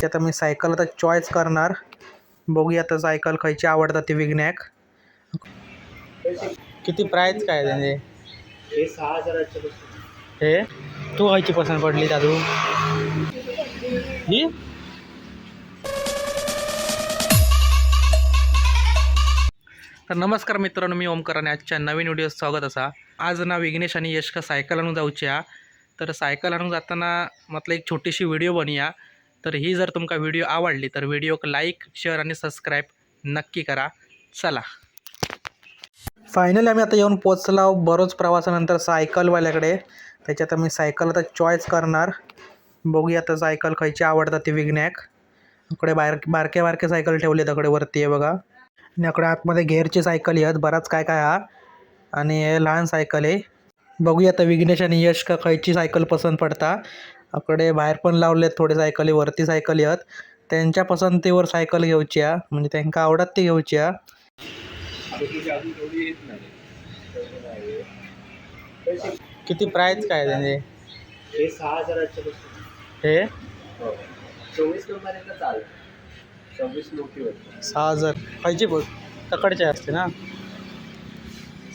त्याच्यात मी सायकल आता चॉईस करणार. बघूया आता सायकल खयची आवडतात ती विकण्याक. किती प्राइस काय त्याचे? हे 6000चे हे तू खयची पसंत पडली दादू? ही तर नमस्कार मित्रांनो, मी ओमकार आणि आजच्या नवीन व्हिडिओत स्वागत असा. आज ना विघ्नेश आणि यश का सायकल आणून जाऊच्या. तर सायकल आणून जाताना म्हटलं एक छोटीशी व्हिडिओ बनूया. तर ही जर तुमका व्हिडिओ आवडली तर व्हिडिओक लाईक शेअर आणि सबस्क्राईब नक्की करा. चला, फायनली आम्ही आता येऊन पोचलो बरोच प्रवासानंतर सायकलवाल्याकडे. त्याच्यात मी सायकल आता चॉईस करणार. बघूया आता सायकल खयची आवडतात ती विकण्याक. इकडे बारके बारके सायकल ठेवले तकडे वरती आहे बघा. आणि इकडे आतमध्ये घेरची सायकल आहेत, बराच काय काय हा. आणि हे लहान सायकल आहे. बघूया आता विघ्नेश आणि यश का खयची सायकल पसंत पडता. इकडे बाहेर पण लावलेत थोडे सायकली, वरती सायकली आहेत. त्यांच्या पसंतीवर सायकल घेऊची आहे, म्हणजे त्यांना आवडत ती घेऊची आहे. किती प्राइस काय त्याचे? हे 6000चे हे 24 नंबर चालेल. 24 मोठी होती. 6000 खायची बघ तकडचे असते ना.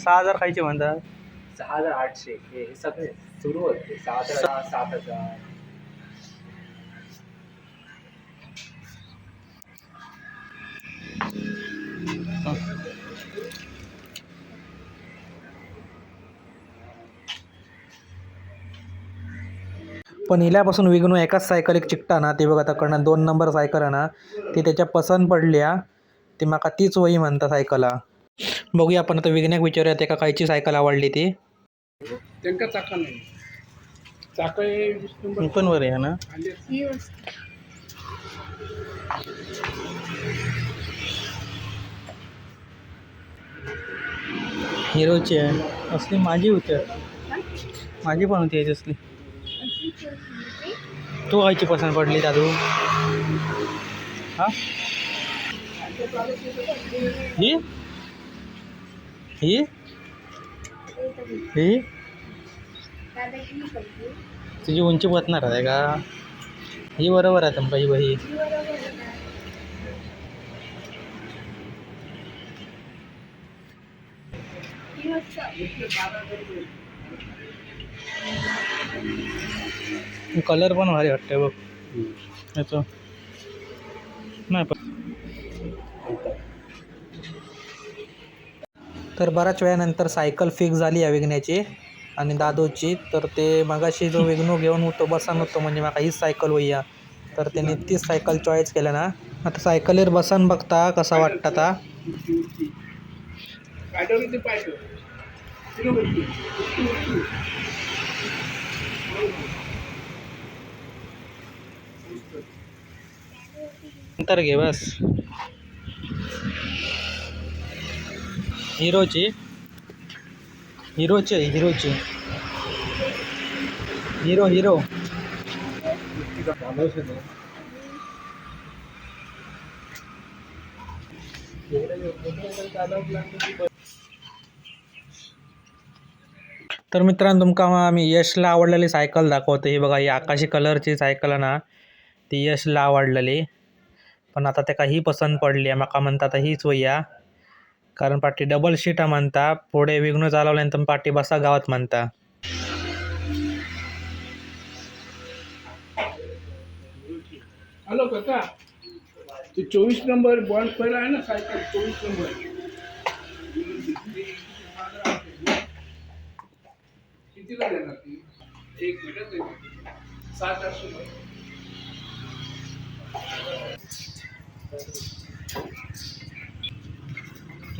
6000 खायची म्हणतात. 6800 हे सगळे सुरू होते. 6000 7000. पण हिल्यापासून विघ्नो एकाच सायकल एक चिकटा ना. ती बघा तकडनं 2 नंबर सायकल आहे ना, ती त्याच्या पसंत पडल्या. ती माका तीच वही म्हणता सायकला. बघूया आपण आता विघ्नेक विचारूया त्याका खायची सायकल आवडली ती. त्यांका चाका नाही. चाका हे 20 नंबर पण वर आहे ना. हिरोची आहे असली. माझी होती, माझी पण होती याची असली. तू खायची पसंत पडली दादू? हा ही ही ही तुझी उंची बसणार आहे का? ही बरोबर आहे तुमका. ही बही कलर पण भारी वाटते बघ याचं. नाही पण तर बऱ्याच वेळानंतर सायकल फिक्स झाली आहे विघ्ण्याची आणि दादूची. तर ते मगाशी जो विघ्नो घेऊन होतो बसान होतो, म्हणजे माका हीच सायकल वయ్యा. तर त्याने तीच सायकल चॉईस केलं ना. आता सायकलीवर बसान बघता कसा वाटतं आता. नंतर घे बस. हिरोची हिरोची हिरोची हिरो हिरो तर मित्रांनो, तुमका आम्ही यशला आवडलेली सायकल दाखवतो. ही बघा, ही आकाशी कलरची सायकल आहे ना, ती यशला आवडलेली. पण आता त्याका ही पसंत पडली आहे. माका म्हणता आता हीच वయ్యा, कारण पाठी डबल शीटा म्हणता. पुढे विघ्नो चालवल्यानंतर पाठी बसा गावात म्हणता. हॅलो काका, ते 24 नंबर बॉन्ड पहिला आहे ना सायकल. 24 नंबर कितीला देणार ती? 1 मिनिट 700.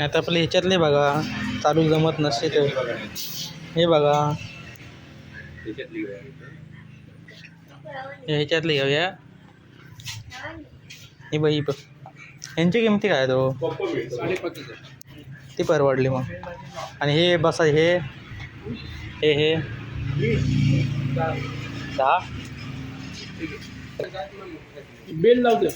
आता आपल्या ह्याच्यातले बघा चालू जमत नसते ते. हे बघा, ह्याच्यातली घेऊया. ही बाई बघ, यांची किंमती काय तो? 5,500. ती परवडली मग. आणि हे बसा, हे हे हे 10 बेल लावू दे.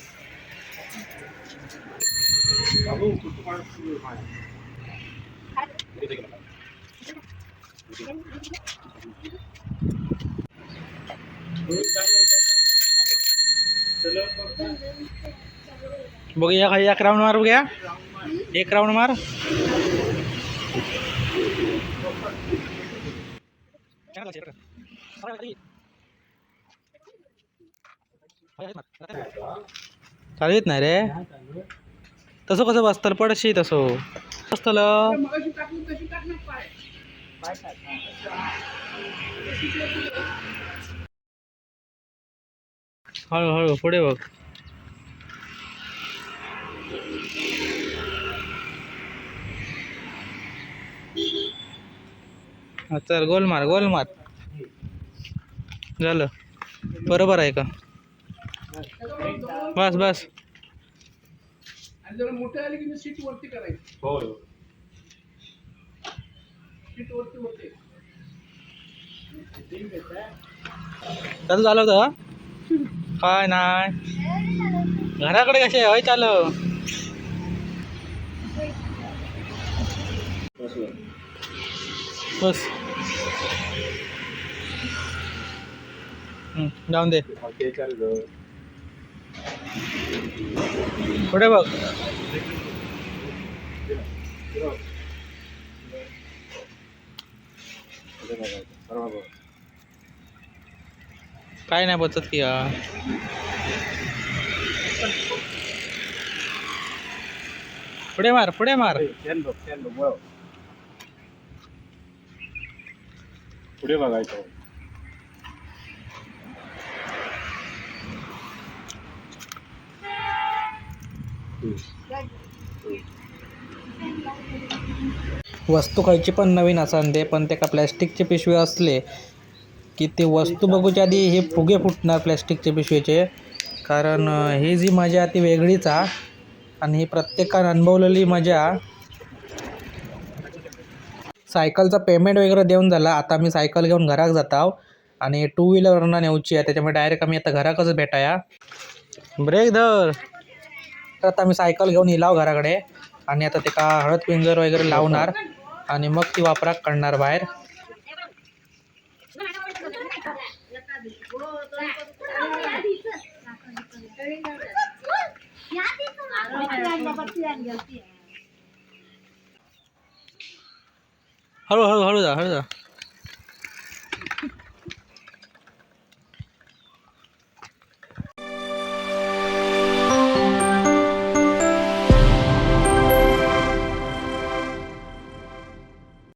बघूया एक राऊंड मार बघूया. एक राऊंड मार. चालवीत नाही रे. तसं कसं बसतल पडशी तसं बसतल. मगाशी टाकून तशी टाक ना पाय. हळूहळू पुढे बघ. हा, चल गोल मार गोल मार. झालं बरोबर आहे का. बस बस. आणि जरा मोठे आले की मी सीट वरती करायची. हो सीट वरती होते. कसं झालं होतं काय नाही. घराकडे कसे होय चाल. बस जाऊन दे. पुढे बघ. काय नाही बचत की पुढे मार पुढे मार. पुढे बघायचं. वस्तू खायची पण नवीन असन दे पण ते का प्लॅस्टिकचे पिशवे असले की ते वस्तू बघूच्या आधी हे फुगे फुटणार प्लॅस्टिकचे पिशवीचे. कारण ही जी मजा ती वेगळीच आहे आणि ही प्रत्येकानं अनुभवलेली मजा. सायकलचा पेमेंट वगैरे देऊन झाला. आता मी सायकल घेऊन घराक जाताव आणि टू व्हीलरवरनं नेऊची आहे त्याच्यामुळे डायरेक्ट आम्ही आता घराकच भेटाया. ब्रेक धर. तर आता मी सायकल घेऊन इलाव घराकडे आणि आता ते का हळद पिंजर वगैरे लावणार आणि मग ती वापराक काढणार बाहेर. हळू हळू हळू जा हळू जा.